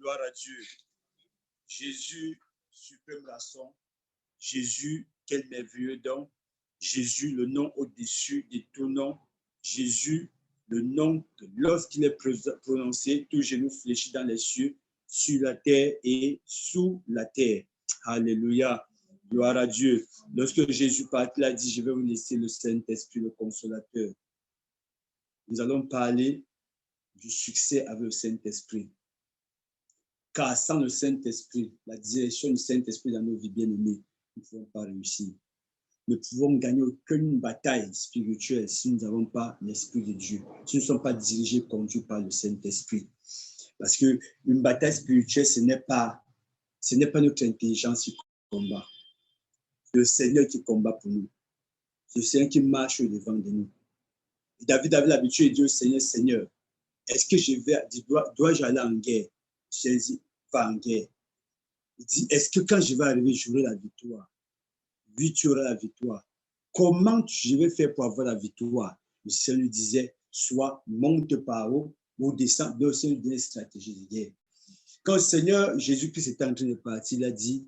Gloire à Dieu. Jésus, suprême rançon. Jésus, quel merveilleux don. Jésus, le nom au-dessus de tout nom. Jésus, le nom que lorsqu'il est prononcé, tout genou fléchit dans les cieux, sur la terre et sous la terre. Alléluia. Gloire à Dieu. Lorsque Jésus partit, il a dit, je vais vous laisser le Saint-Esprit, le Consolateur. Nous allons parler du succès avec le Saint-Esprit. Car sans le Saint-Esprit, la direction du Saint-Esprit dans nos vies bien-aimées, nous ne pouvons pas réussir. Nous ne pouvons gagner aucune bataille spirituelle si nous n'avons pas l'Esprit de Dieu, si nous ne sommes pas dirigés, conduits par le Saint-Esprit. Parce qu'une bataille spirituelle, ce n'est pas notre intelligence qui combat. C'est le Seigneur qui combat pour nous. C'est le Seigneur qui marche au devant de nous. Et David avait l'habitude de dire au Seigneur, Seigneur, est-ce que dois-je aller en guerre? Jésus va en guerre. Il dit, est-ce que quand je vais arriver, j'aurai la victoire? Oui, tu auras la victoire. Comment je vais faire pour avoir la victoire? Le Seigneur lui disait, soit monte par haut ou descends. Donc, le Seigneur lui donnait une stratégie de guerre. Quand le Seigneur Jésus-Christ était en train de partir, il a dit,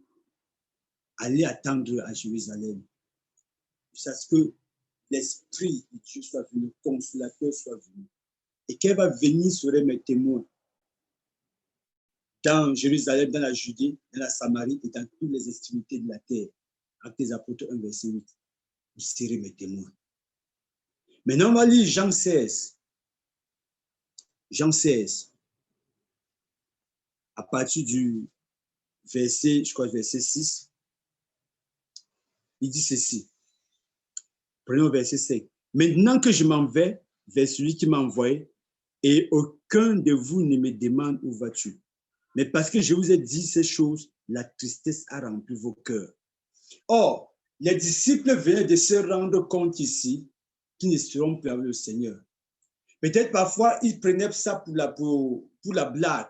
allez attendre à Jérusalem. Jusqu'à ce que l'Esprit de Dieu soit venu, le Consolateur soit venu. Et qu'elle va venir serait mes témoins. Dans Jérusalem, dans la Judée, dans la Samarie et dans toutes les extrémités de la terre. Actes des Apôtres 1, verset 8. Vous serez mes témoins. Maintenant, on va lire Jean 16. Jean 16. À partir du verset, je crois, verset 6. Il dit ceci. Prenons verset 5. Maintenant que je m'en vais vers celui qui m'a envoyé, et aucun de vous ne me demande où vas-tu. Mais parce que je vous ai dit ces choses, la tristesse a rempli vos cœurs. Or, les disciples venaient de se rendre compte ici qu'ils ne seront plus avec le Seigneur. Peut-être parfois, ils prenaient ça pour la blague.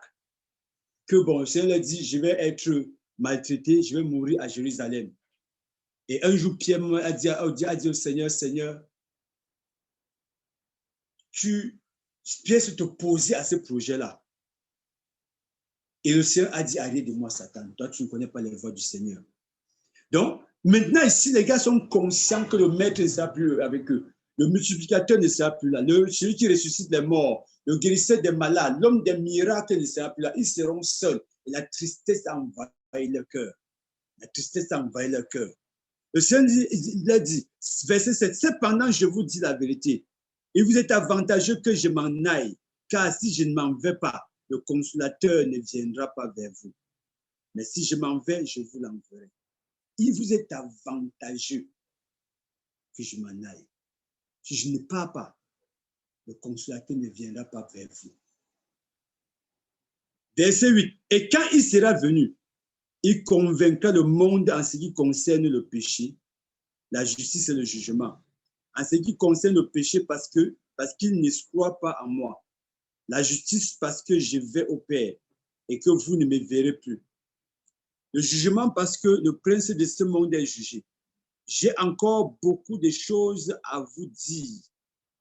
Que bon, le Seigneur leur dit, je vais être maltraité, je vais mourir à Jérusalem. Et un jour, Pierre a dit au Seigneur, Seigneur, Pierre s'est opposé à ce projet-là. Et le Seigneur a dit, arrête de moi, Satan. Toi, tu ne connais pas les voies du Seigneur. Donc, maintenant, ici, les gars sont conscients que le maître ne sera plus avec eux. Le multiplicateur ne sera plus là. Celui qui ressuscite les morts, le guérisseur des malades, l'homme des miracles ne sera plus là. Ils seront seuls. Et la tristesse a envahi leur cœur. La tristesse a envahi leur cœur. Le Seigneur il a dit, verset 7, cependant, je vous dis la vérité. Il vous est avantageux que je m'en aille, car si je ne m'en vais pas, le consolateur ne viendra pas vers vous. Mais si je m'en vais, je vous l'enverrai. Il vous est avantageux que je m'en aille. Si je ne pars pas, le consolateur ne viendra pas vers vous. Verset 8. Et quand il sera venu, il convaincra le monde en ce qui concerne le péché, la justice et le jugement. En ce qui concerne le péché, parce qu'il ne croit pas en moi. La justice, parce que je vais au Père et que vous ne me verrez plus. Le jugement, parce que le prince de ce monde est jugé. J'ai encore beaucoup de choses à vous dire,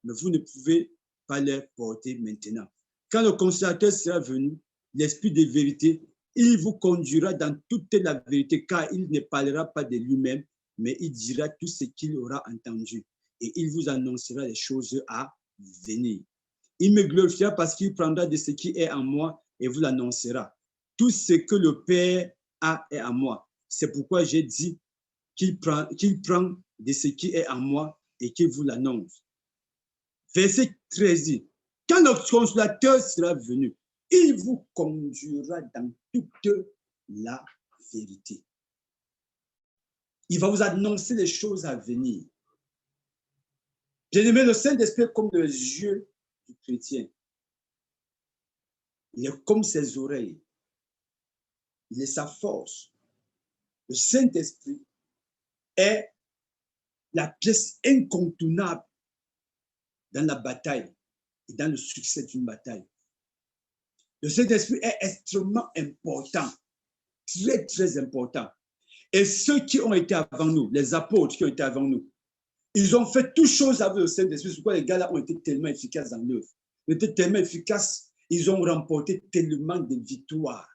mais vous ne pouvez pas les porter maintenant. Quand le consolateur sera venu, l'Esprit de vérité, il vous conduira dans toute la vérité, car il ne parlera pas de lui-même, mais il dira tout ce qu'il aura entendu, et il vous annoncera les choses à venir. Il me glorifiera parce qu'il prendra de ce qui est en moi et vous l'annoncera. Tout ce que le Père a est en moi. C'est pourquoi j'ai dit qu'il prend de ce qui est en moi et qu'il vous l'annonce. Verset 13. Quand le consolateur sera venu, il vous conduira dans toute la vérité. Il va vous annoncer les choses à venir. J'ai aimé le Saint-Esprit comme les yeux du chrétien. Il est comme ses oreilles. Il est sa force. Le Saint-Esprit est la pièce incontournable dans la bataille et dans le succès d'une bataille. Le Saint-Esprit est extrêmement important, très, très important. Et ceux qui ont été avant nous, les apôtres qui ont été avant nous, ils ont fait toutes choses avec le Saint-Esprit. C'est pourquoi les gars-là ont été tellement efficaces dans l'œuvre. Ils étaient tellement efficaces, ils ont remporté tellement de victoires.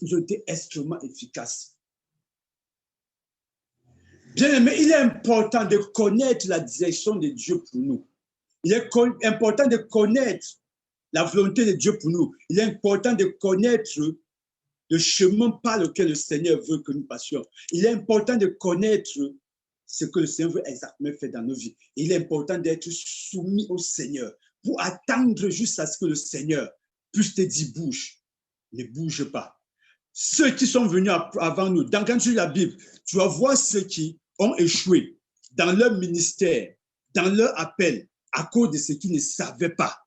Ils ont été extrêmement efficaces. Bien aimé, il est important de connaître la direction de Dieu pour nous. Il est important de connaître la volonté de Dieu pour nous. Il est important de connaître le chemin par lequel le Seigneur veut que nous passions. Il est important de connaître ce que le Seigneur veut exactement faire dans nos vies. Il est important d'être soumis au Seigneur pour attendre jusqu'à ce que le Seigneur puisse te dire bouge. Ne bouge pas. Ceux qui sont venus avant nous, quand tu lis la Bible, tu vas voir ceux qui ont échoué dans leur ministère, dans leur appel, à cause de ce qu'ils ne savaient pas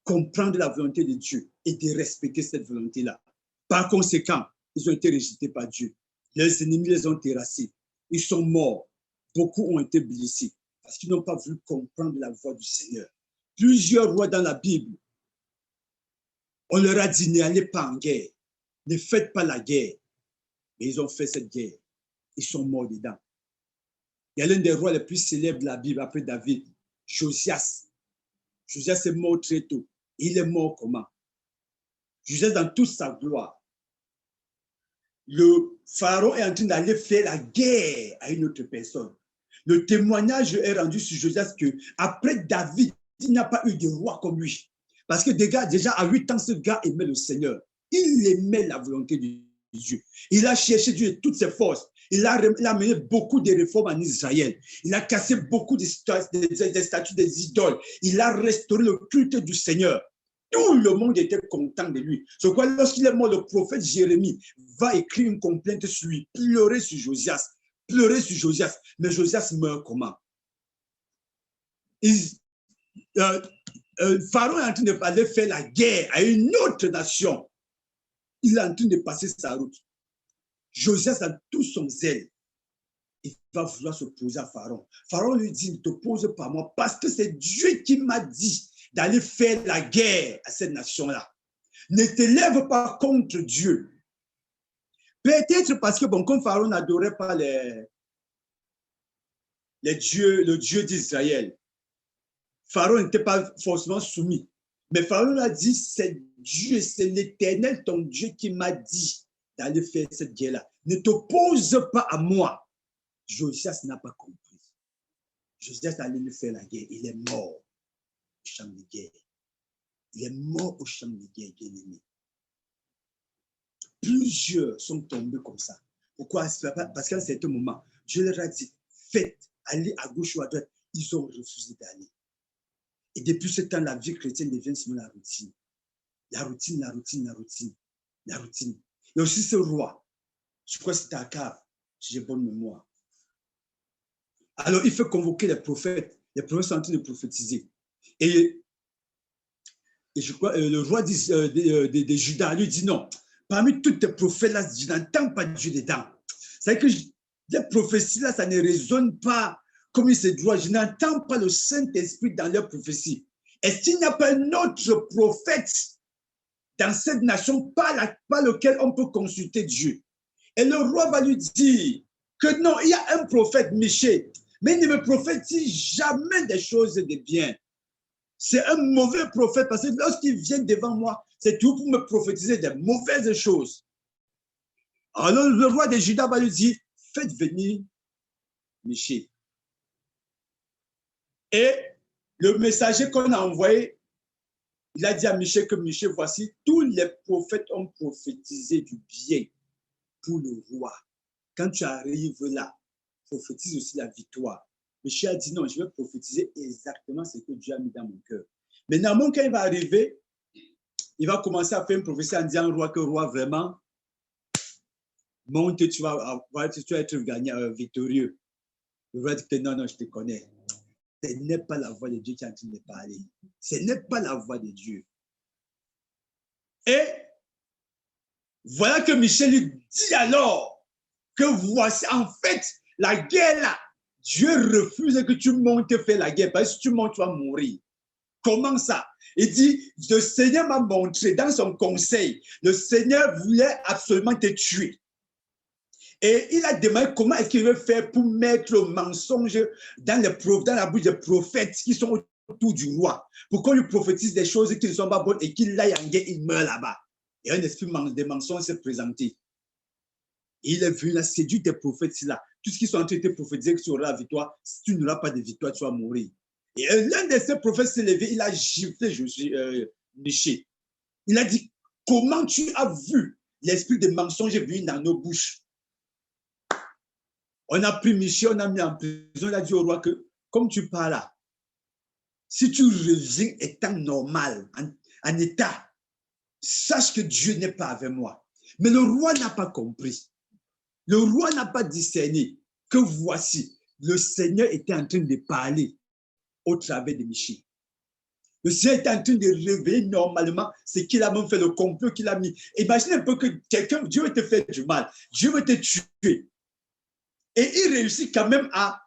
comprendre la volonté de Dieu et de respecter cette volonté-là. Par conséquent, ils ont été rejetés par Dieu. Leurs ennemis les ont terrassés. Ils sont morts. Beaucoup ont été blessés parce qu'ils n'ont pas voulu comprendre la voix du Seigneur. Plusieurs rois dans la Bible, on leur a dit, n'allez pas en guerre. Ne faites pas la guerre. Mais ils ont fait cette guerre. Ils sont morts dedans. Il y a l'un des rois les plus célèbres de la Bible après David, Josias. Josias est mort très tôt. Il est mort comment? Josias dans toute sa gloire. Le pharaon est en train d'aller faire la guerre à une autre personne. Le témoignage est rendu sur Josias que après David, il n'y a pas eu de roi comme lui. Parce que déjà à 8 ans, ce gars aimait le Seigneur. Il aimait la volonté de Dieu. Il a cherché Dieu de toutes ses forces. Il a mené beaucoup de réformes en Israël. Il a cassé beaucoup des statues des idoles. Il a restauré le culte du Seigneur. Tout le monde était content de lui. C'est pourquoi lorsqu'il est mort, le prophète Jérémie va écrire une complainte sur lui, pleurer sur Josias. Mais Josias meurt comment? Pharaon est en train d'aller faire la guerre à une autre nation. Il est en train de passer sa route. Josias a tout son zèle. Il va vouloir se poser à Pharaon. Pharaon lui dit, ne te pose pas moi parce que c'est Dieu qui m'a dit d'aller faire la guerre à cette nation-là. Ne te lève pas contre Dieu. Peut-être parce que, bon, comme Pharaon n'adorait pas le Dieu d'Israël, Pharaon n'était pas forcément soumis. Mais Pharaon a dit, c'est Dieu, c'est l'Éternel, ton Dieu, qui m'a dit d'aller faire cette guerre-là. Ne t'oppose pas à moi. Josias n'a pas compris. Josias allait lui faire la guerre. Il est mort au champ de guerre. Il est mort au champ de guerre, bien-aimé. Plusieurs sont tombés comme ça. Pourquoi? Parce qu'à un certain moment, Dieu leur a dit, faites, allez à gauche ou à droite. Ils ont refusé d'aller. Et depuis ce temps, la vie chrétienne devient seulement la routine. La routine. Et aussi ce roi, je crois que c'était Akab, si j'ai bonne mémoire. Alors, il fait convoquer les prophètes. Les prophètes sont en train de prophétiser. Et je crois le roi de Juda lui dit non. Parmi tous tes prophètes-là, je n'entends pas Dieu dedans. C'est que les prophéties-là, ça ne résonne pas comme il se doit. Je n'entends pas le Saint-Esprit dans leurs prophéties. Est-ce qu'il n'y a pas un autre prophète dans cette nation par lequel on peut consulter Dieu? Et le roi va lui dire que non, il y a un prophète, Michée, mais il ne me prophétise jamais des choses de bien. C'est un mauvais prophète parce que lorsqu'il vient devant moi, c'est tout pour me prophétiser des mauvaises choses. Alors le roi de Juda va lui dire, faites venir Michée. Et le messager qu'on a envoyé, il a dit à Michée que Michée, voici, tous les prophètes ont prophétisé du bien pour le roi. Quand tu arrives là, prophétise aussi la victoire. Michée a dit non, je vais prophétiser exactement ce que Dieu a mis dans mon cœur. Maintenant, quand il va arriver, il va commencer à faire une prophétie en disant au roi que roi, vraiment, monte, tu vas être gagnant, victorieux. Le roi dit que non, je te connais. Ce n'est pas la voix de Dieu qui est en train de parler. Ce n'est pas la voix de Dieu. Et voilà que Michée lui dit alors que voici, en fait, la guerre là, Dieu refuse que tu montes faire la guerre parce que si tu montes, tu vas mourir. Comment ça? Il dit, le Seigneur m'a montré dans son conseil, le Seigneur voulait absolument te tuer. Et il a demandé comment est-ce qu'il veut faire pour mettre le mensonge dans la bouche des prophètes qui sont autour du roi, pour qu'on lui prophétise des choses qui ne sont pas bonnes et qu'il aille en guerre, il meurt là-bas. Et un esprit des mensonges s'est présenté. Il est venu, il a séduit tes prophètes là. Tout ce qui sont en train de te prophétiser que tu auras la victoire, si tu n'auras pas de victoire, tu vas mourir. Et l'un de ces prophètes s'est levé, il a giflé Michée. Il a dit, comment tu as vu l'esprit de mensonge venir dans nos bouches? On a pris Michée, on a mis en prison, il a dit au roi que, comme tu parles là, si tu reviens étant normal, en état, sache que Dieu n'est pas avec moi. Mais le roi n'a pas compris. Le roi n'a pas discerné que voici, le Seigneur était en train de parler au travers de Michée. Le Seigneur était en train de révéler normalement ce qu'il a même fait, le complot qu'il a mis. Imaginez un peu que quelqu'un, Dieu veut te faire du mal, Dieu veut te tuer. Et il réussit quand même à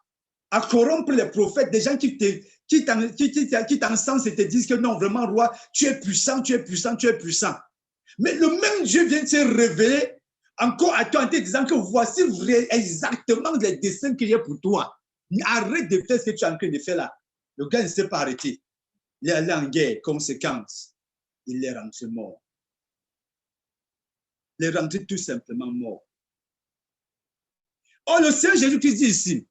corrompre les prophètes, des gens qui t'encensent et te disent que non, vraiment, roi, tu es puissant, tu es puissant, tu es puissant. Mais le même Dieu vient de se révéler encore à toi en te disant que voici exactement les desseins qu'il y a pour toi. Arrête de faire ce que tu es en train de faire là. Le gars ne s'est pas arrêté. Il est allé en guerre, conséquence. Il est rentré mort. Il est rentré tout simplement mort. Oh, le Seigneur Jésus-Christ dit ici,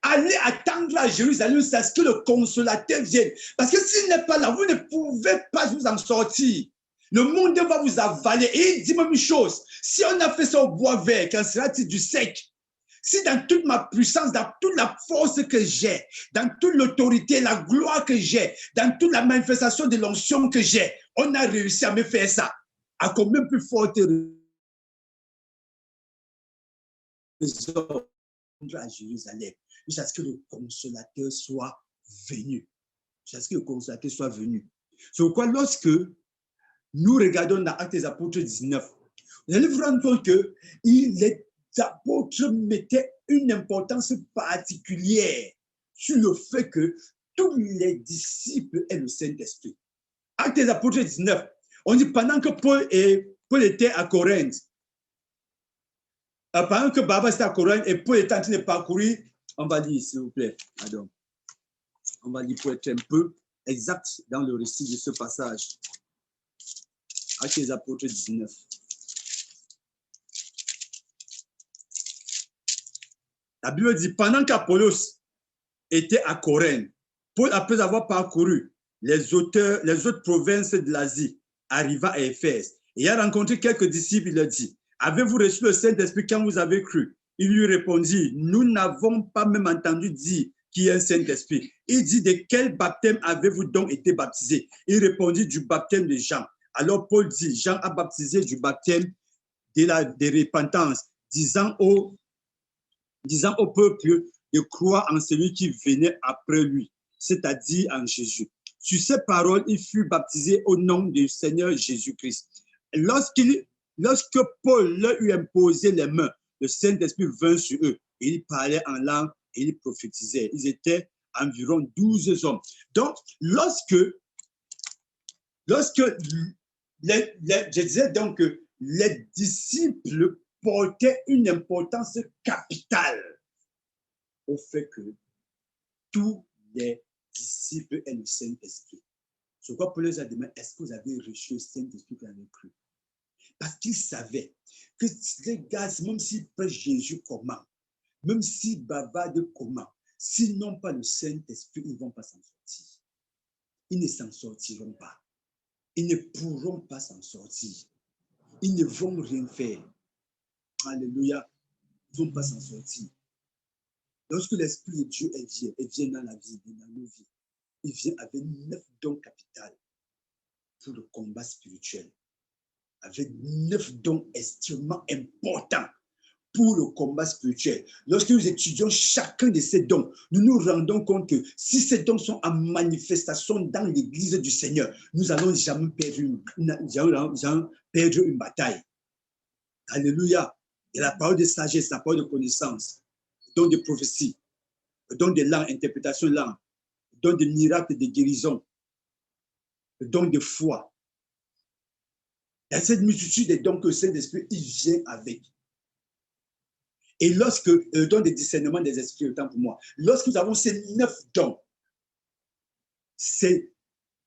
allez attendre à Jérusalem, c'est ce que le consolateur vienne. Parce que s'il n'est pas là, vous ne pouvez pas vous en sortir. Le monde va vous avaler. Et il dit même une chose, si on a fait ça au bois vert, qu'en sera-t-il du sec? Si dans toute ma puissance, dans toute la force que j'ai, dans toute l'autorité, la gloire que j'ai, dans toute la manifestation de l'onction que j'ai, on a réussi à me faire ça. À combien plus forte raison à Jérusalem, jusqu'à ce que le consolateur soit venu. Jusqu'à ce que le consolateur soit venu. C'est pourquoi lorsque nous regardons dans Actes des Apôtres 19, vous allez vous rendre compte que les apôtres mettaient une importance particulière sur le fait que tous les disciples aient le Saint-Esprit. Actes des Apôtres 19, on dit pendant que Paul était à Corinthe, pendant que Barnabas était à Corinthe et Paul était en train de parcourir, on va lire s'il vous plaît, pardon. On va lire pour être un peu exact dans le récit de ce passage. Actes des Apôtres 19. La Bible dit, pendant qu'Apollos était à Corinthe, Paul, après avoir parcouru les autres provinces de l'Asie, arriva à Éphèse. Et il a rencontré quelques disciples, il leur dit, avez-vous reçu le Saint-Esprit quand vous avez cru? Il lui répondit, nous n'avons pas même entendu dire qu'il y a un Saint-Esprit. Il dit, de quel baptême avez-vous donc été baptisé? Il répondit, du baptême de Jean. Alors Paul dit, Jean a baptisé du baptême de repentance, disant au peuple de croire en celui qui venait après lui, c'est-à-dire en Jésus. Sur ces paroles, il fut baptisé au nom du Seigneur Jésus-Christ. Lorsque Paul leur eut imposé les mains, le Saint-Esprit vint sur eux. Ils parlaient en langue et ils prophétisaient. Ils étaient environ 12 hommes. Donc, lorsque je disais donc que les disciples portaient une importance capitale au fait que tous les disciples aient le Saint-Esprit. C'est quoi Paul les a demandé, est-ce que vous avez reçu le Saint-Esprit que vous avez cru? Parce qu'ils savaient que les gars, même s'ils prêchent Jésus comment, même s'ils bavardent comment, s'ils n'ont pas le Saint-Esprit, ils ne vont pas s'en sortir. Ils ne s'en sortiront pas. Ils ne pourront pas s'en sortir. Ils ne vont rien faire. Alléluia. Ils ne vont pas s'en sortir. Lorsque l'Esprit de Dieu vient dans la vie, dans nos vies, il vient avec 9 dons capitaux pour le combat spirituel. Avec 9 dons extrêmement importants pour le combat spirituel. Lorsque nous étudions chacun de ces dons, nous nous rendons compte que si ces dons sont en manifestation dans l'Église du Seigneur, nous n'allons jamais perdre une bataille. Alléluia. Et la parole de sagesse, la parole de connaissance, le don de prophétie, le don de langue, interprétation de langue, le don de miracles, de guérison, le don de foi. Il y a cette multitude de dons que le Saint-Esprit vient avec. Et lorsque le don de discernement des esprits, autant pour moi, lorsque nous avons ces 9 dons, c'est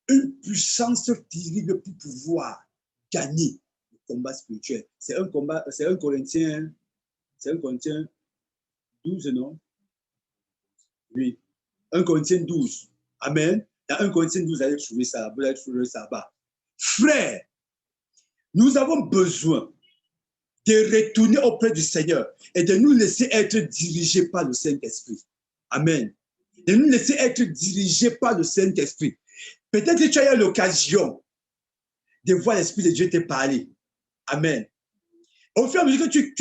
une puissance terrible pour pouvoir gagner combat spirituel. C'est un combat, c'est un Corinthien 12, non? Oui. 1 Corinthiens 12. Amen. Dans 1 Corinthiens 12, vous allez trouver ça, vous allez trouver ça là-bas. Frère, nous avons besoin de retourner auprès du Seigneur et de nous laisser être dirigés par le Saint-Esprit. Amen. De nous laisser être dirigés par le Saint-Esprit. Peut-être que tu as eu l'occasion de voir l'Esprit de Dieu te parler. Amen. Au fur et à mesure que tu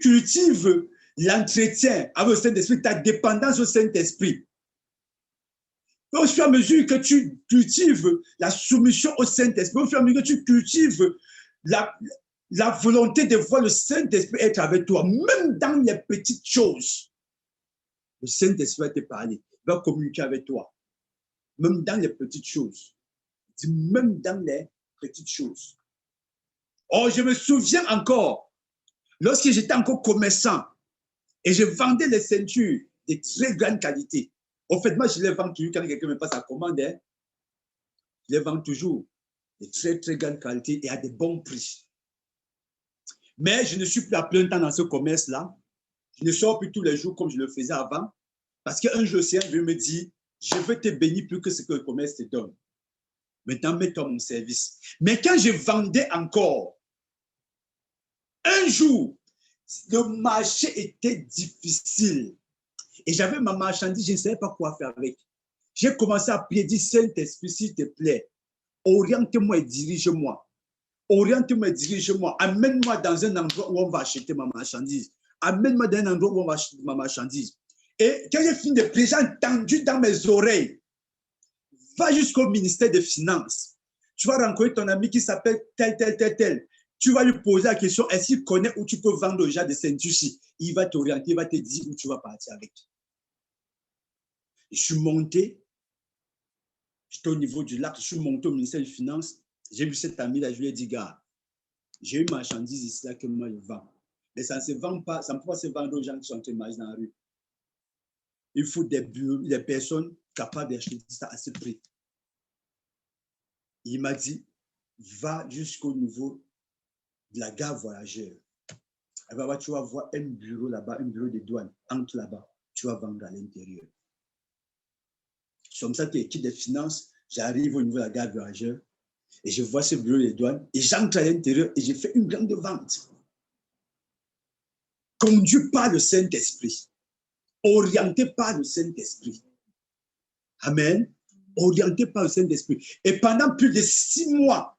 cultives l'entretien avec le Saint-Esprit, ta dépendance au Saint-Esprit, au fur et à mesure que tu cultives la soumission au Saint-Esprit, au fur et à mesure que tu cultives la volonté de voir le Saint-Esprit être avec toi, même dans les petites choses, le Saint-Esprit va te parler, va communiquer avec toi, même dans les petites choses. Même dans les petites choses. Oh, je me souviens encore, lorsque j'étais encore commerçant et je vendais les ceintures de très grande qualité. En fait, moi, je les vends toujours quand quelqu'un me passe la commande. Hein, je les vends toujours de très, très grande qualité et à de bons prix. Mais je ne suis plus à plein temps dans ce commerce-là. Je ne sors plus tous les jours comme je le faisais avant. Parce qu'un jour, c'est un Dieu me dit, je veux te bénir plus que ce que le commerce te donne. Maintenant, mets-toi mon service. Mais quand je vendais encore, un jour, le marché était difficile. Et j'avais ma marchandise, je ne savais pas quoi faire avec. J'ai commencé à prier, dire, Saint-Esprit, s'il te plaît, oriente-moi et dirige-moi. Oriente-moi et dirige-moi. Amène-moi dans un endroit où on va acheter ma marchandise. Amène-moi dans un endroit où on va acheter ma marchandise. Et quand j'ai fini de prier, j'ai entendu dans mes oreilles, va jusqu'au ministère des Finances. Tu vas rencontrer ton ami qui s'appelle tel. Tu vas lui poser la question, est-ce qu'il connaît où tu peux vendre aux gens des ceintures ici? Il va t'orienter, il va te dire où tu vas partir avec. Je suis monté, j'étais au niveau du lac, je suis monté au ministère des Finances. J'ai vu cet ami-là, je lui ai dit, gars, j'ai une marchandise ici là que moi je vends. Mais ça ne se vend pas, ça ne peut pas se vendre aux gens qui sont en train de marcher dans la rue. Il faut des personnes capables d'acheter ça à ce prix. Il m'a dit, va jusqu'au niveau de la gare voyageur. Tu vas voir un bureau là-bas, un bureau de douane, entre là-bas. Tu vas vendre à l'intérieur. C'est comme ça que l'équipe des finances, j'arrive au niveau de la gare voyageur et je vois ce bureau de douane et j'entre à l'intérieur et je fais une grande vente. Conduit par le Saint-Esprit. Orienté par le Saint-Esprit. Amen. Orienté par le Saint-Esprit. Et pendant plus de 6 mois,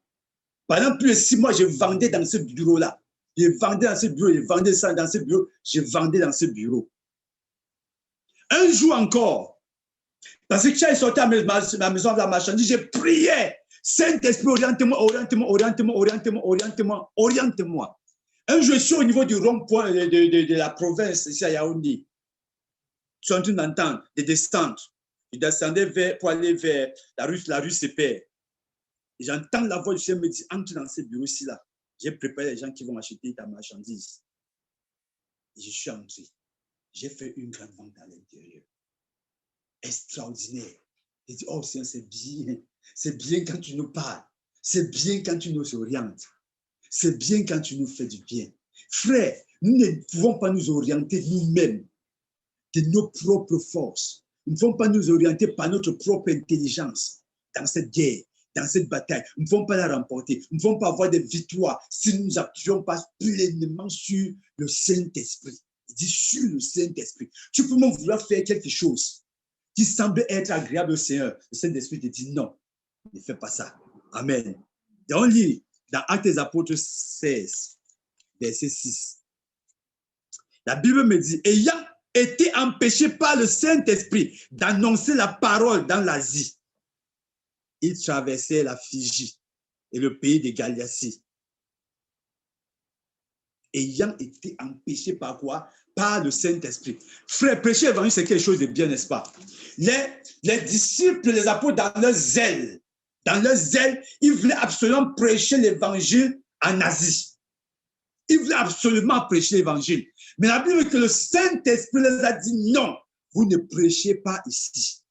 je vendais dans ce bureau-là. Je vendais dans ce bureau, je vendais ça dans ce bureau, je vendais dans ce bureau. Un jour encore, parce que quand je sortais à ma maison de la marchandise, je priais. Saint-Esprit, oriente-moi, oriente-moi, oriente-moi, oriente-moi, oriente-moi, oriente-moi. Un jour, je suis au niveau du rond-point de la province, ici à Yaoundé. Je suis en train d'entendre des descentes. Je descendais pour aller vers la rue Sépère. J'entends la voix du Seigneur me dire, entre dans ce bureau-ci là. J'ai préparé les gens qui vont acheter ta marchandise. Et je suis entré. J'ai fait une grande vente à l'intérieur. Extraordinaire. J'ai dit, oh Seigneur, c'est bien. C'est bien quand tu nous parles. C'est bien quand tu nous orientes. C'est bien quand tu nous fais du bien. Frère, nous ne pouvons pas nous orienter nous-mêmes de nos propres forces. Nous ne pouvons pas nous orienter par notre propre intelligence dans cette guerre, dans cette bataille. Nous ne pouvons pas la remporter. Nous ne pouvons pas avoir des victoires si nous ne nous appuyons pas pleinement sur le Saint-Esprit. Il dit sur le Saint-Esprit. Tu peux même vouloir faire quelque chose qui semble être agréable au Seigneur. Le Saint-Esprit te dit non, ne fais pas ça. Amen. Et on lit dans Actes des Apôtres 16, verset 6. La Bible me dit, ayant été empêché par le Saint-Esprit d'annoncer la parole dans l'Asie, il traversait la Phrygie et le pays de Galatie. Ayant été empêché par quoi? Par le Saint-Esprit. Frère, prêcher l'évangile, c'est quelque chose de bien, n'est-ce pas? Les disciples, les apôtres, dans leur zèle, ils voulaient absolument prêcher l'évangile en Asie. Ils voulaient absolument prêcher l'évangile. Mais la Bible dit que le Saint-Esprit les a dit non, vous ne prêchez pas ici.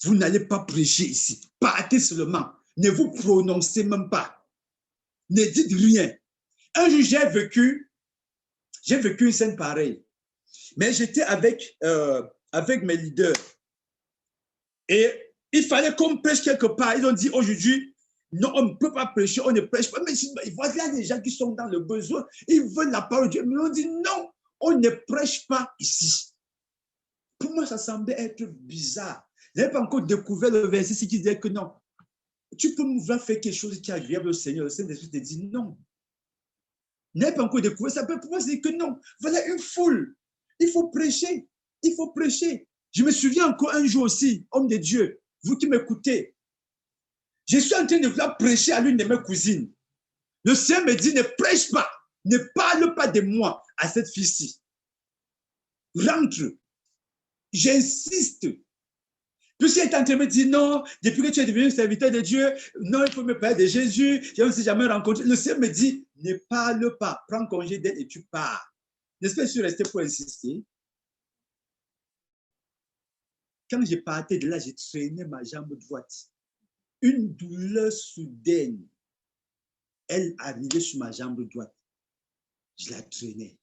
Vous n'allez pas prêcher ici. Partez seulement. Ne vous prononcez même pas. Ne dites rien. Un jour, j'ai vécu une scène pareille. Mais j'étais avec mes leaders. Et il fallait qu'on prêche quelque part. Ils ont dit aujourd'hui, non, on ne peut pas prêcher, on ne prêche pas. Mais il y a des gens qui sont dans le besoin, ils veulent la parole de Dieu. Mais on dit non, on ne prêche pas ici. Pour moi, ça semblait être bizarre. Je n'avais pas encore découvert le verset qui disait que non, tu peux vouloir faire quelque chose qui est agréable au Seigneur. Le Saint-Esprit te dit non. Je n'avais pas encore découvert ça. Pour moi, c'est que non. Voilà une foule. Il faut prêcher. Il faut prêcher. Je me souviens encore un jour aussi, homme de Dieu, vous qui m'écoutez, je suis en train de vouloir prêcher à l'une de mes cousines. Le Seigneur me dit, ne prêche pas, ne parle pas de moi à cette fille-ci. Rentre. J'insiste. Puisqu'elle est en train de me dire, non, depuis que tu es devenu serviteur de Dieu, non, il faut me parler de Jésus, je ne me suis jamais rencontré. Le Seigneur me dit, ne parle pas, prends congé d'elle et tu pars. N'est-ce pas que je suis resté pour insister? Quand je partais de là, j'ai traîné ma jambe droite. Une douleur soudaine, elle arrivait sur ma jambe droite. Je la traînais.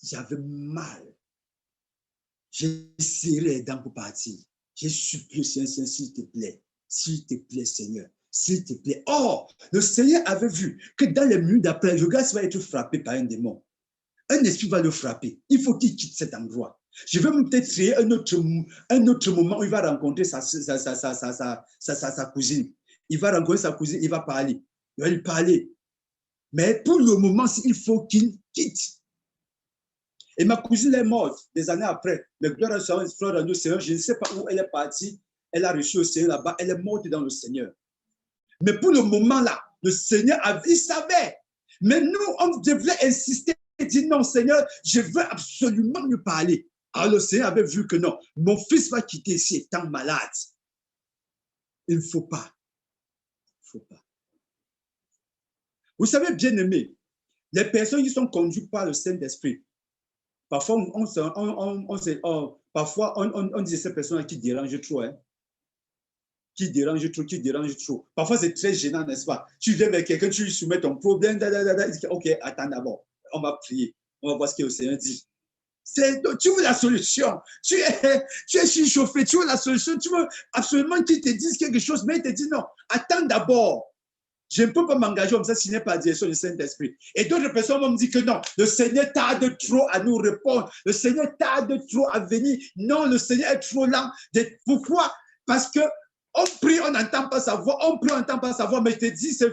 J'avais mal. J'ai serré les dents pour partir. J'ai supplié, Seigneur, s'il te plaît, Seigneur, s'il te plaît. Or, le Seigneur avait vu que dans les minutes d'après, le gars va être frappé par un démon. Un esprit va le frapper. Il faut qu'il quitte cet endroit. Je vais peut-être créer un autre moment où il va rencontrer sa cousine. Il va rencontrer sa cousine, il va parler. Il va lui parler. Mais pour le moment, il faut qu'il quitte. Et ma cousine est morte des années après. Mais gloire à Seigneur, je ne sais pas où elle est partie. Elle a reçu le Seigneur là-bas. Elle est morte dans le Seigneur. Mais pour le moment là, le Seigneur, il savait. Mais nous, on devait insister et dire non, Seigneur, je veux absolument lui parler. Alors le Seigneur avait vu que non, mon fils va quitter ici étant malade. Il ne faut pas. Il ne faut pas. Vous savez, bien aimé, les personnes qui sont conduites par le Saint-Esprit, parfois, on dit ces personnes qui dérangent trop. Hein? Qui dérange trop. Parfois, c'est très gênant, n'est-ce pas? Tu viens avec quelqu'un, tu lui soumets ton problème, il dit, ok, attends d'abord, on va prier, on va voir ce que le Seigneur dit. Tu veux la solution, tu es chauffé, tu veux la solution, tu veux absolument qu'il te dise quelque chose, mais il te dit non, attends d'abord. Je ne peux pas m'engager comme ça s'il n'est pas la direction du Saint-Esprit. Et d'autres personnes vont me dire que non, le Seigneur tarde trop à nous répondre. Le Seigneur tarde trop à venir. Non, le Seigneur est trop lent. Pourquoi? Parce que on prie, on n'entend pas sa voix. On prie, on n'entend pas sa voix. Mais je te dis, c'est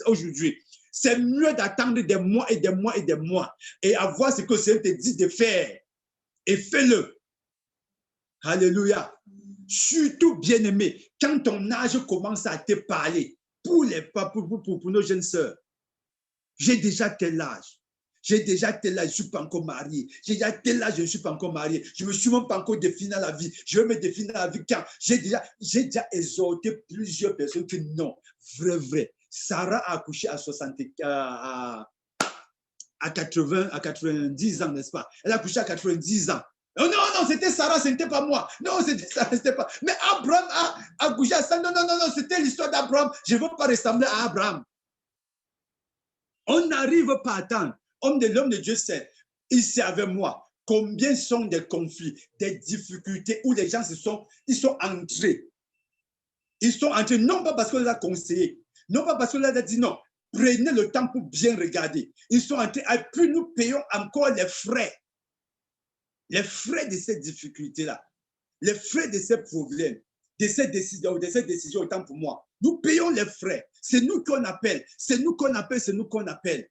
aujourd'hui. C'est mieux d'attendre des mois et des mois et des mois et à voir ce que le Seigneur te dit de faire. Et fais-le. Alléluia. Surtout, bien-aimé, quand ton âge commence à te parler, pour nos jeunes sœurs, j'ai déjà tel âge. Je ne suis pas encore marié. J'ai déjà tel âge, je ne suis pas encore marié. Je ne me suis même pas encore défini dans la vie. Je vais me définir dans la vie quand j'ai déjà exhorté plusieurs personnes que non, vrai. Sarah a accouché à 90 ans, n'est-ce pas? Elle a accouché à 90 ans. Oh non, c'était Sarah, ce n'était pas moi. Non, c'était Sarah, c'était pas. Mais Abraham a accouché à ça. Non, c'était l'histoire d'Abraham. Je ne veux pas ressembler à Abraham. On n'arrive pas à attendre. L'homme de Dieu sait, il sait avec moi combien sont des conflits, des difficultés où les gens ils sont entrés. Ils sont entrés non pas parce qu'on les a conseillés, non pas parce qu'on les a dit non. Prenez le temps pour bien regarder. Ils sont entrés, et puis nous payons encore les frais. Les frais de ces difficultés-là, les frais de ces problèmes, de ces décisions autant pour moi. Nous payons les frais. C'est nous qu'on appelle. C'est nous qu'on appelle.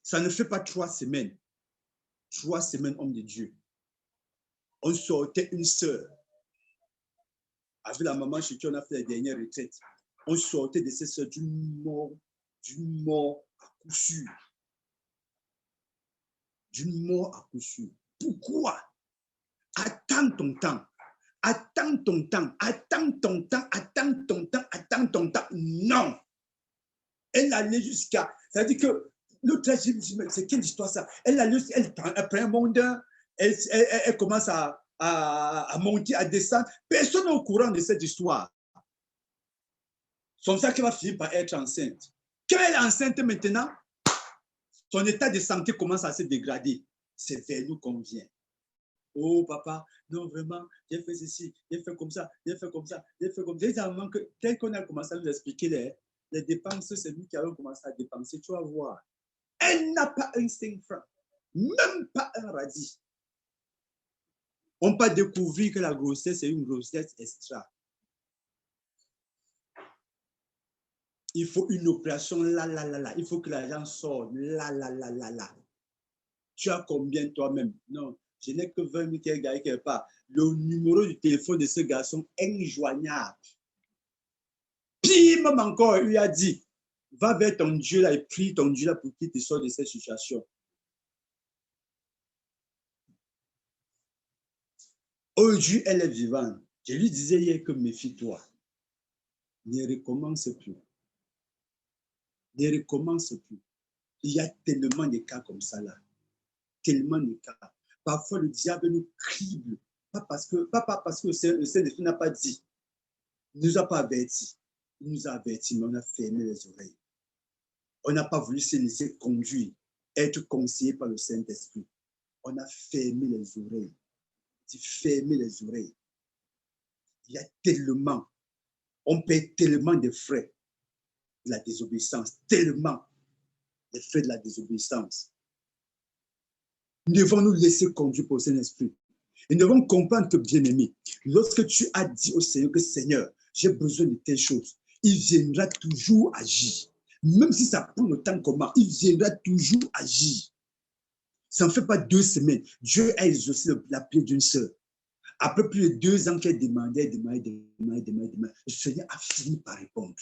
Ça ne fait pas 3 semaines. 3 semaines, homme de Dieu. On sortait une sœur. Avec la maman chez qui on a fait la dernière retraite. On sortait de ces sœurs d'une mort à coup sûr. D'une mort à coup sûr. Pourquoi? Attends ton temps. Attends ton temps. Non. Elle allait jusqu'à... C'est-à-dire que l'autre, c'est quelle histoire ça? Elle prend un mondain, elle commence à monter, à descendre. Personne n'est au courant de cette histoire. Son ça qui va finir par être enceinte. Quand elle est enceinte maintenant, son état de santé commence à se dégrader. C'est vers nous qu'on vient. Oh papa, non vraiment, j'ai fait ceci, j'ai fait comme ça, j'ai fait comme ça, j'ai fait comme ça. Généralement, dès qu'on a commencé à nous expliquer les dépenses, c'est nous qui avons commencé à dépenser. Tu vas voir. Elle n'a pas un 5 francs, même pas un radis. On peut découvrir que la grossesse est une grossesse extra. Il faut une opération là, là, là, là. Il faut que l'argent sorte là, là, là, là, là. Tu as combien toi-même? Non, je n'ai que 20 000 qui est gagné quelque part. Le numéro du téléphone de ce garçon est injoignable. Puis même encore, il lui a dit, va vers ton Dieu là et prie ton Dieu là pour qu'il te sorte de cette situation. Aujourd'hui, elle est vivante. Je lui disais hier que méfie-toi. Ne recommence plus. Ne recommence plus. Il y a tellement de cas comme ça là. Tellement de cas. Parfois, le diable nous crible. Pas parce que le Saint-Esprit n'a pas dit. Il ne nous a pas avertis. Il nous a avertis, mais on a fermé les oreilles. On n'a pas voulu se laisser conduire, être conseillé par le Saint-Esprit. On a fermé les oreilles. Fermer les oreilles. Il y a tellement, on paie tellement de frais de la désobéissance, tellement de frais de la désobéissance. Nous devons nous laisser conduire par le Saint-Esprit. Et nous devons comprendre que, bien-aimé, lorsque tu as dit au Seigneur que Seigneur, j'ai besoin de telle chose, il viendra toujours agir. Même si ça prend le temps comment, il viendra toujours agir. Ça ne fait pas 2 semaines. Dieu a exaucé la prière d'une sœur. Après plus de 2 ans qu'elle demandait, le Seigneur a fini par répondre.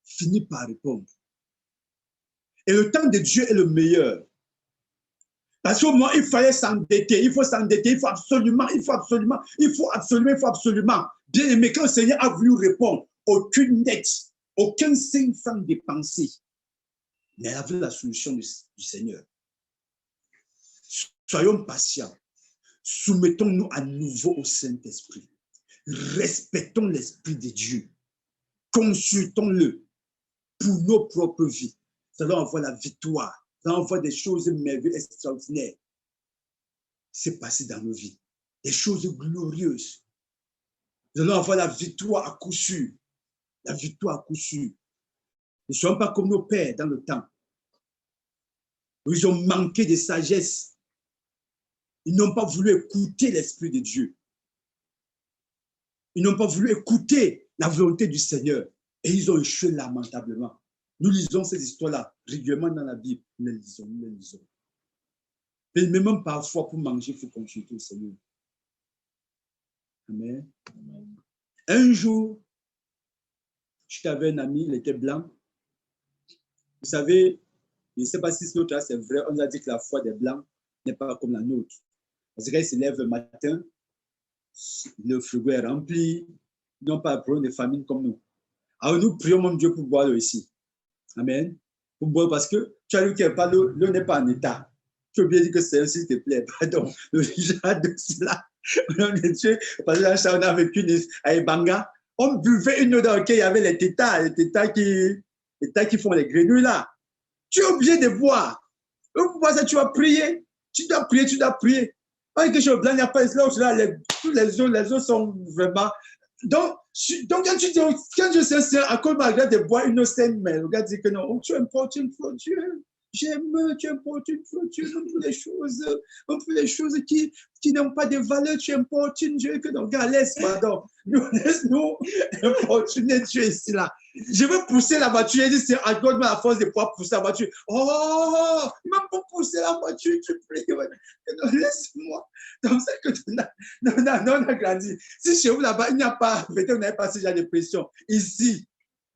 Fini par répondre. Et le temps de Dieu est le meilleur. Parce qu'au moment, il fallait s'endetter, il faut s'endetter, il faut absolument. Bien aimé, quand le Seigneur a voulu répondre, aucune dette, aucun 5 francs dépensé. Mais elle avait la solution du Seigneur. Soyons patients. Soumettons-nous à nouveau au Saint-Esprit. Respectons l'Esprit de Dieu. Consultons-le pour nos propres vies. Nous allons avoir la victoire. Nous allons avoir des choses merveilleuses, extraordinaires. C'est passé dans nos vies. Des choses glorieuses. Nous allons avoir la victoire à coup sûr. La victoire à coup sûr. Ne soyons pas comme nos pères dans le temps. Ils ont manqué de sagesse. Ils n'ont pas voulu écouter l'Esprit de Dieu. Ils n'ont pas voulu écouter la volonté du Seigneur. Et ils ont échoué lamentablement. Nous lisons ces histoires-là régulièrement dans la Bible. Nous les lisons, nous les lisons. Et même parfois, pour manger, il faut consulter le Seigneur. Amen. Un jour, j'étais avec un ami, il était blanc. Vous savez, je ne sais pas si ce notre là c'est vrai, on a dit que la foi des Blancs n'est pas comme la nôtre. Parce qu'ils se lèvent le matin, le frigo est rempli, ils n'ont pas de problème de famine comme nous. Alors nous prions mon Dieu pour boire l'eau ici. Amen. Pour boire parce que tu as vu que l'eau n'est pas en état. Tu as bien dit que c'est s'il te plaît, pardon. Le genre de cela, au nom de Dieu, parce que là, on a vécu à Ebanga, on buvait une eau dans laquelle il y avait les tétas qui font les grenouilles là. Tu es obligé de boire. Pour voir ça, tu vas prier. Tu dois prier. Pas quelque chose blanc, il n'y a pas là, toutes les eaux sont vraiment. Donc quand tu dis, quand je sais, à cause malgré de boire une eau saine, mais le gars dit que non, tu importunes Dieu. J'aime, tu importunes Dieu, on fait les choses qui n'ont pas de valeur, tu importunes Dieu, que non, gars, laisse-nous importuner Dieu ici, là. Je veux pousser la voiture, il dit, c'est accorde-moi la force de pouvoir pousser la voiture. Oh, même pour pousser la voiture, tu pries. Non, laisse-moi. Donc, c'est que on a grandi. Si chez vous là-bas, il n'y a pas, peut-être vous n'avez pas ce genre de pression. Ici,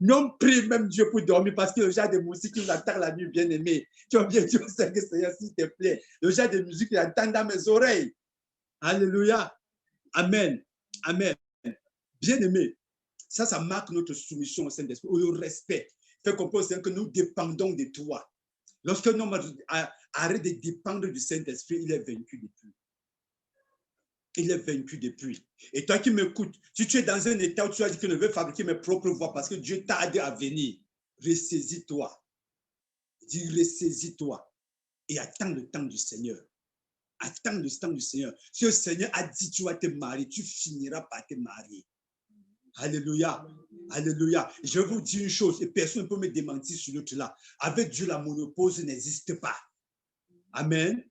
non, prie même Dieu pour dormir parce que le genre de musique qui nous attend la nuit, bien aimé. Tu as bien dit au Seigneur, s'il te plaît. Le genre de musique qui attend dans mes oreilles. Alléluia. Amen. Amen. Bien aimé. Ça marque notre soumission au Saint-Esprit, au respect. Fait comprendre que nous dépendons de toi. Lorsque nous arrête de dépendre du Saint-Esprit, il est vaincu depuis. Il est vaincu depuis. Et toi qui m'écoutes, si tu es dans un état où tu as dit que je veux fabriquer mes propres voies parce que Dieu t'a aidé à venir, ressaisis-toi. Dis, ressaisis-toi et attends le temps du Seigneur. Attends le temps du Seigneur. Si le Seigneur a dit tu vas te marier, tu finiras par te marier. Alléluia. Alléluia. Je vous dis une chose, et personne ne peut me démentir sur l'autre là. Avec Dieu, la monopause n'existe pas. Amen.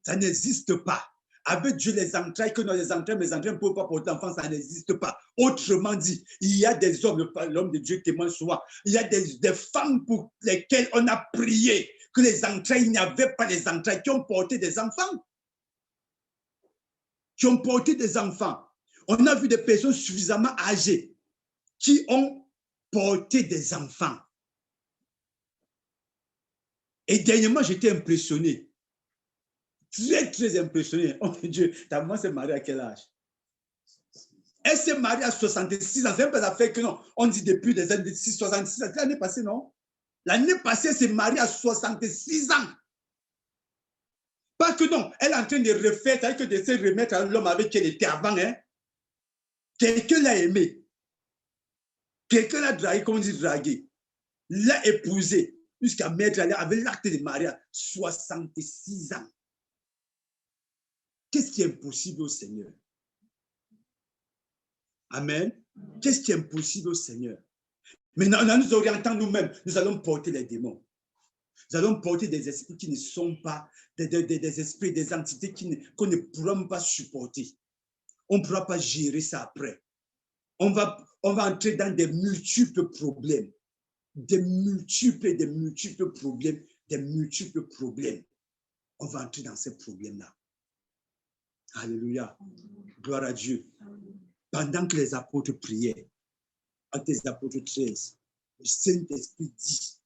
Ça n'existe pas. Avec Dieu, les entrailles, que dans les entrailles, mes entrailles ne peuvent pas porter enfant, ça n'existe pas. Autrement dit, il y a des hommes, l'homme de Dieu témoigne souvent, il y a des femmes pour lesquelles on a prié que les entrailles, il n'y avait pas les entrailles, qui ont porté des enfants. Qui ont porté des enfants. On a vu des personnes suffisamment âgées qui ont porté des enfants. Et dernièrement, j'étais impressionné. Très, très impressionné. Oh mon Dieu, ta maman s'est mariée à quel âge? Elle s'est mariée à 66 ans. C'est un peu l'affaire que non. On dit depuis des années 66 ans. L'année passée, non? L'année passée, elle s'est mariée à 66 ans. Pas que non. Elle est en train de refaire, c'est-à-dire que de se remettre à l'homme avec qui elle était avant. Hein? Quelqu'un l'a aimé. Quelqu'un l'a dragué, comme on dit dragué. L'a épousé jusqu'à mettre avec l'acte de mariage. 66 ans. Qu'est-ce qui est impossible au Seigneur? Amen. Qu'est-ce qui est impossible au Seigneur? Maintenant, en nous orientant nous-mêmes, nous allons porter les démons. Nous allons porter des esprits qui ne sont pas, des esprits, des entités qu'on ne pourra pas supporter. On ne pourra pas gérer ça après. On va entrer dans des multiples problèmes. Des multiples problèmes. On va entrer dans ces problèmes-là. Alléluia. Gloire à Dieu. Pendant que les apôtres priaient, Actes des apôtres 13, le Saint-Esprit dit,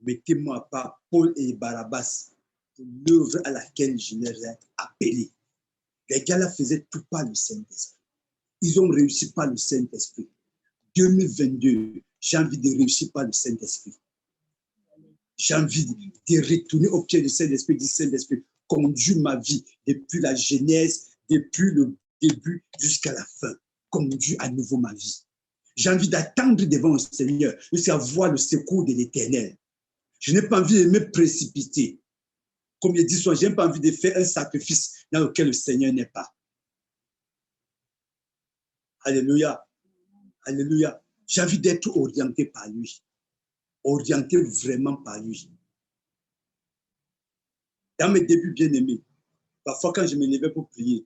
mettez-moi à part Paul et Barabbas pour l'œuvre à laquelle je les ai appelés. Les gars-là faisaient tout par le Saint-Esprit. Ils ont réussi par le Saint-Esprit. 2022, j'ai envie de réussir par le Saint-Esprit. J'ai envie de retourner au pied du Saint-Esprit, du Saint-Esprit, conduire ma vie depuis la genèse, depuis le début jusqu'à la fin. Conduire à nouveau ma vie. J'ai envie d'attendre devant le Seigneur jusqu'à voir le secours de l'Éternel. Je n'ai pas envie de me précipiter. Comme il dit souvent, je n'ai pas envie de faire un sacrifice dans lequel le Seigneur n'est pas. Alléluia. Alléluia. J'ai envie d'être orienté par lui. Orienté vraiment par lui. Dans mes débuts bien-aimés, parfois quand je me levais pour prier,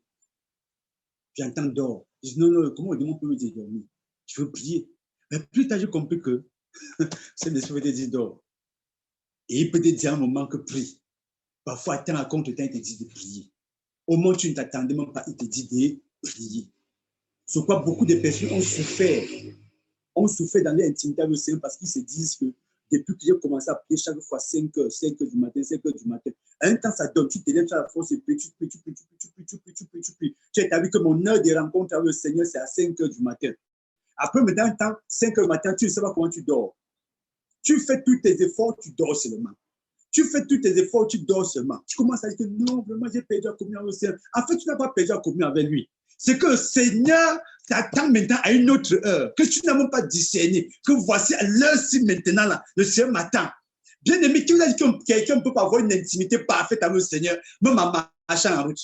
j'entends dors. Je dis non, comment on peut me dire dormir? Je veux prier. Mais plus tard, j'ai compris que c'est le Seigneur te dit dors. Et il peut te dire à un moment que prie. Parfois, attends à contre-temps, il te dit de prier. Au moment où tu ne t'attendais même pas, il te dit de prier. C'est quoi beaucoup de personnes ont souffert. Ont souffert dans l'intimité avec le Seigneur parce qu'ils se disent que depuis que j'ai commencé à prier chaque fois 5 heures du matin, 5 heures du matin, à un temps ça donne, tu te lèves, tu as la force et tu pries. Tu as établi que mon heure de rencontre avec le Seigneur, c'est à 5 heures du matin. Après, maintenant, un temps, 5 heures du matin, tu ne sais pas comment tu dors. Tu fais tous tes efforts, tu dors seulement. Tu fais tous tes efforts, tu dors seulement. Tu commences à dire que non, vraiment, j'ai perdu la communion avec le Seigneur. En fait, tu n'as pas perdu la communion avec lui. C'est que le Seigneur t'attend maintenant à une autre heure, que tu n'as même pas discerné, que voici à l'heure-ci maintenant, là, le Seigneur m'attend. Bien aimé, qui vous a dit que quelqu'un ne peut pas avoir une intimité parfaite avec le Seigneur, même en marchant en route,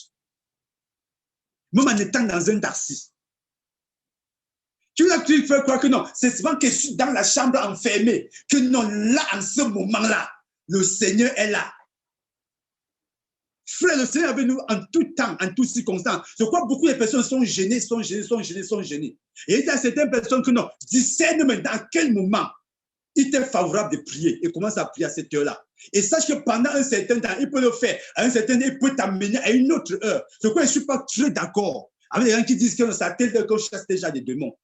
même en étant dans un taxi. Tu as fait croire que non, c'est souvent que je suis dans la chambre enfermée, que non, là, en ce moment-là, le Seigneur est là. Frère, le Seigneur est avec nous en tout temps, en toutes circonstances. Je crois que beaucoup de personnes sont gênées. Et il y a certaines personnes que non, discernent maintenant à quel moment il est favorable de prier et commence à prier à cette heure-là. Et sache que pendant un certain temps, il peut le faire. À un certain temps, il peut t'amener à une autre heure. C'est pourquoi je ne suis pas très d'accord avec les gens qui disent que c'est à telle heure qu'on chasse déjà des démons.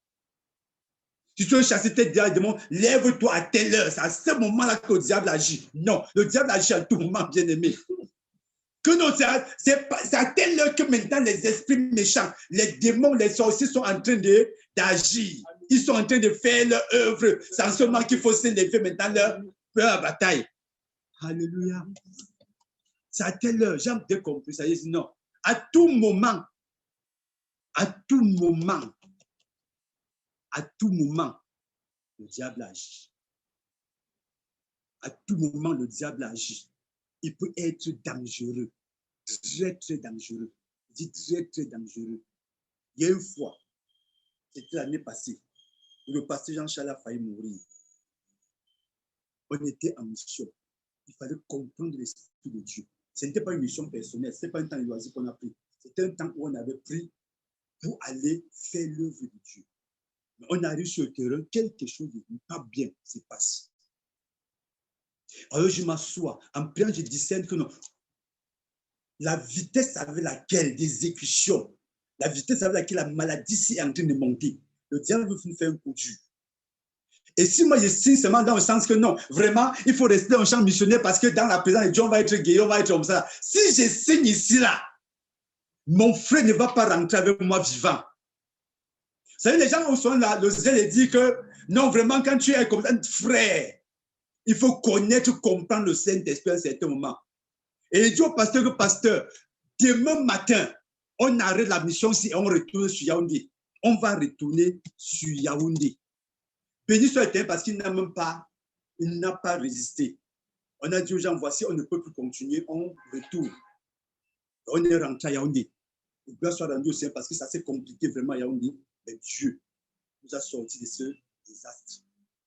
Si tu veux chasser tes démons, lève-toi à telle heure. C'est à ce moment-là que le diable agit. Non, le diable agit à tout moment, bien aimé. Que non, c'est à telle heure que maintenant les esprits méchants, les démons, les sorciers sont en train d'agir. Ils sont en train de faire leur œuvre. C'est en ce moment qu'il faut s'élever maintenant leur bataille. Alléluia. C'est à telle heure, j'ai bien compris ça. Non, à tout moment, À tout moment, le diable agit. À tout moment, le diable agit. Il peut être dangereux, très, très dangereux. Je dis très, très dangereux. Il y a une fois, c'était l'année passée, où le pasteur Jean-Charles a failli mourir. On était en mission. Il fallait comprendre l'esprit de Dieu. Ce n'était pas une mission personnelle, ce n'était pas un temps de loisir qu'on a pris. C'était un temps où on avait pris pour aller faire l'œuvre de Dieu. Mais on arrive sur le terrain, quelque chose de pas bien se passe. Alors je m'assois, en priant, je discerne que non. La vitesse avec laquelle d'exécution, la vitesse avec laquelle la maladie est en train de monter, le diable veut nous faire un coup dur. Et si moi je signe seulement dans le sens que non, vraiment, il faut rester en champ missionnaire parce que dans la présence de Dieu, on va être guéri, on va être comme ça. Si je signe ici, là, mon frère ne va pas rentrer avec moi vivant. Vous savez, les gens sont là, le zèle et dit que non, vraiment, quand tu es comme un frère, il faut connaître, comprendre le Saint-Esprit à un certain moment. Et il dit au pasteur que pasteur, demain matin, on arrête la mission si on retourne sur Yaoundé. On va retourner sur Yaoundé. Béni soit l'éternel parce qu'il n'a même pas, il n'a pas résisté. On a dit aux gens, voici, on ne peut plus continuer, on retourne. On est rentré à Yaoundé. Gloire soit rendue au Seigneur parce que ça s'est compliqué vraiment à Yaoundé. Mais Dieu nous a sortis de ce désastre.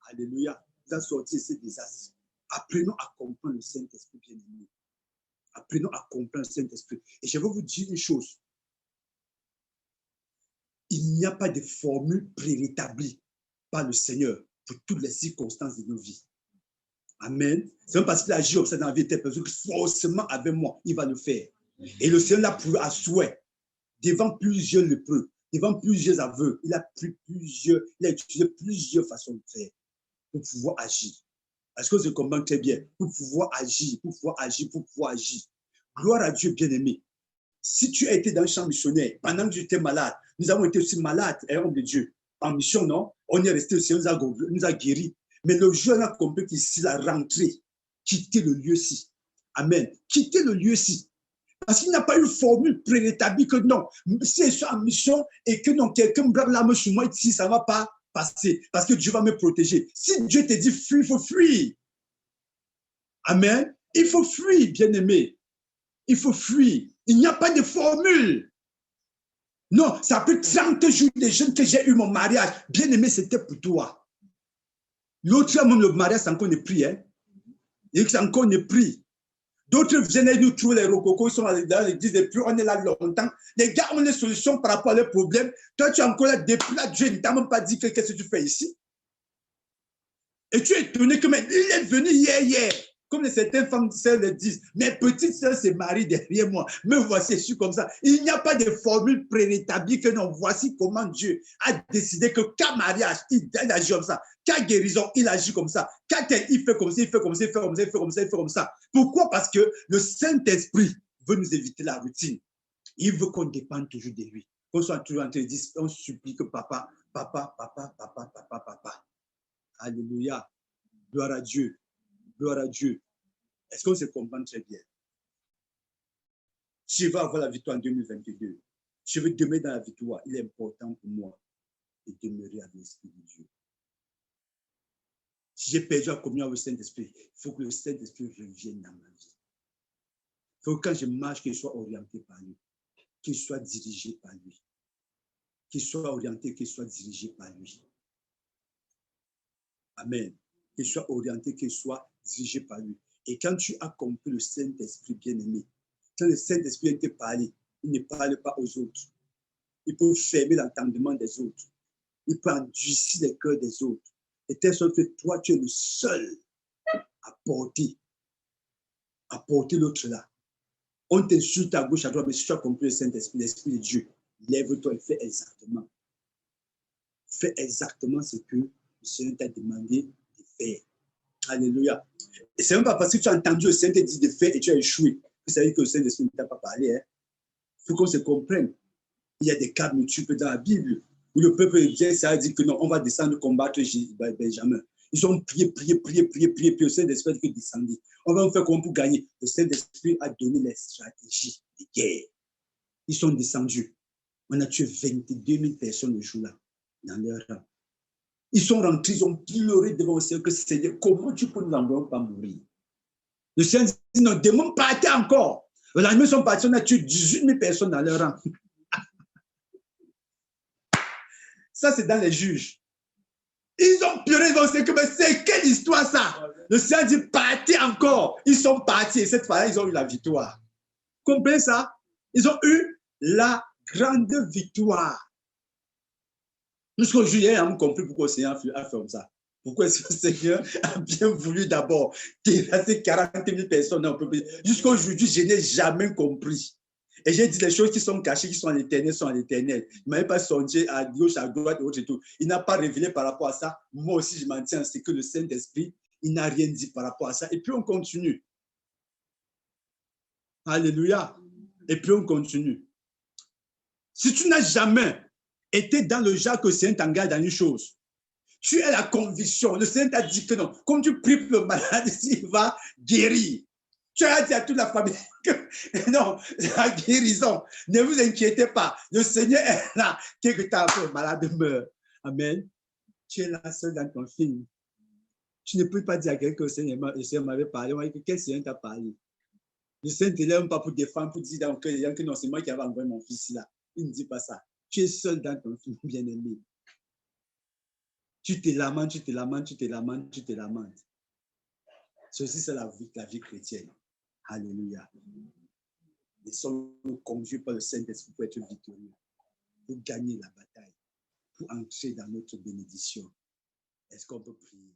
Alléluia. Nous a sortis de ce désastre. Apprenons à comprendre le Saint-Esprit bien-aimé. Apprenons à comprendre le Saint-Esprit. Et je vais vous dire une chose. Il n'y a pas de formule préétablie par le Seigneur pour toutes les circonstances de nos vies. Amen. C'est même parce qu'il agit comme ça dans la vie de personne que forcément avec moi, il va le faire. Et le Seigneur l'a prouvé à souhait devant plusieurs lépreux, devant plusieurs aveugles. Il a utilisé plusieurs façons de faire pour pouvoir agir. Est-ce que je comprends très bien? Pour pouvoir agir, pour pouvoir agir, pour pouvoir agir. Gloire à Dieu bien-aimé. Si tu as été dans le champ missionnaire, pendant que tu étais malade, nous avons été aussi malades, homme de Dieu. En mission, non? On est resté aussi, nous a guéris. Mais le jour où on a compris qu'ici, la rentrée, quitter le lieu-ci. Amen. Quitter le lieu-ci. Parce qu'il n'y a pas une formule préétablie que non. Si je suis en mission et que non, quelqu'un me braque l'arme sur moi ici, ça ne va pas passer. Parce que Dieu va me protéger. Si Dieu te dit fuis, il faut fuir. Amen. Il faut fuir, bien-aimé. Il faut fuir. Il n'y a pas de formule. Non, ça fait 30 jours de jeûne que j'ai eu mon mariage. Bien-aimé, c'était pour toi. L'autre, même le mariage, c'est encore une prière. Hein? Et c'est encore une prière. D'autres viennent nous trouver les rococos, ils sont dans l'église depuis, on est là longtemps. Les gars ont des solutions par rapport à leurs problèmes. Toi, tu es encore là depuis là, Dieu ne t'a même pas dit qu'est-ce que tu fais ici. Et tu es étonné que mais il est venu hier. Comme certaines femmes le disent, mes petites sœurs se marient derrière moi. Me voici, je suis comme ça. Il n'y a pas de formule préétablie que non. Voici comment Dieu a décidé que qu'à mariage, il agit comme ça. Qu'à guérison, il agit comme ça. Qu'à tel, il fait comme ça, il fait comme ça, il fait comme ça, il fait comme ça, il fait comme ça. Pourquoi? Parce que le Saint-Esprit veut nous éviter la routine. Il veut qu'on dépende toujours de lui. Qu'on soit toujours en train de dire, on supplie que papa, papa, papa, papa, papa, papa. Alléluia. Gloire à Dieu. Gloire à Dieu. Est-ce qu'on se comprend très bien? Si je veux avoir la victoire en 2022, si je veux demeurer dans la victoire, il est important pour moi de demeurer avec l'Esprit de Dieu. Si j'ai perdu la communion avec le Saint-Esprit, il faut que le Saint-Esprit revienne dans ma vie. Il faut que quand je marche, qu'il soit orienté par lui, qu'il soit dirigé par lui, qu'il soit orienté, qu'il soit dirigé par lui. Amen. Qu'il soit orienté, qu'il soit dirigé par lui. Et quand tu as compris le Saint-Esprit bien-aimé, quand le Saint-Esprit vient te parler, il ne parle pas aux autres. Il peut fermer l'entendement des autres. Il peut endurcir les cœurs des autres. De telle sorte que toi, tu es le seul à porter l'autre là. On t'insulte à gauche, à droite, mais si tu as compris le Saint-Esprit, l'Esprit de Dieu, lève-toi et fais exactement. Fais exactement ce que le Seigneur t'a demandé de faire. Alléluia. Et c'est même pas parce que tu as entendu le Saint-Esprit dire de faire et tu as échoué. Vous savez que le Saint-Esprit ne t'a pas parlé. Hein? Il faut qu'on se comprenne. Il y a des cas multiples dans la Bible où le peuple vient, ça a dit que non, on va descendre combattre Benjamin. Ils ont prié, puis le Saint-Esprit est descendu. On va faire comment pour gagner. Le Saint-Esprit a donné les stratégies de guerre. Ils sont descendus. On a tué 22 000 personnes le jour-là, dans leur rang. Ils sont rentrés, ils ont pleuré devant le Seigneur que Seigneur, comment tu peux nous envoyer pas mourir? Le Seigneur dit non, démons, partez encore. Les armées sont partis, on a tué 18 000 personnes dans leur rang. Ça, c'est dans les juges. Ils ont pleuré devant le Seigneur, mais c'est quelle histoire ça? Le Seigneur dit partez encore. Ils sont partis et cette fois-là, ils ont eu la victoire. Comprenez ça? Ils ont eu la grande victoire. Jusqu'aujourd'hui, ils ont compris pourquoi le Seigneur a fait comme ça. Pourquoi est-ce que le Seigneur a bien voulu d'abord terrasser 40 000 personnes? Jusqu'aujourd'hui, je n'ai jamais compris. Et j'ai dit les choses qui sont cachées, qui sont à l'éternel, sont à l'éternel. Il ne m'avait pas songé à gauche, à droite, autre et tout. Il n'a pas révélé par rapport à ça. Moi aussi, je m'en tiens, c'est que le Saint-Esprit, il n'a rien dit par rapport à ça. Et puis, on continue. Alléluia. Et puis, on continue. Si tu n'as jamais été dans le genre que le Seigneur t'engage dans une chose, tu as la conviction, le Seigneur t'a dit que non, comme tu pries pour le malade, il va guérir. Tu as dit à toute la famille que non, la guérison, ne vous inquiétez pas, le Seigneur est là, quelque temps après le malade meurt. Amen. Tu es là seul dans ton film. Tu ne peux pas dire à quelqu'un que le Seigneur m'avait parlé. Quel Seigneur t'a parlé? Le Seigneur ne te lève pas pour défendre, pour dire dans les gens que non, c'est moi qui avais envoyé mon fils là. Il ne dit pas ça. Tu es seul dans ton film, bien-aimé. Tu te lamentes, tu te lamentes, tu te lamentes, tu te lamentes. Ceci, c'est la vie chrétienne. Alléluia. Laissons-nous conduire par le Saint-Esprit pour être victorieux, pour gagner la bataille, pour entrer dans notre bénédiction. Est-ce qu'on peut prier?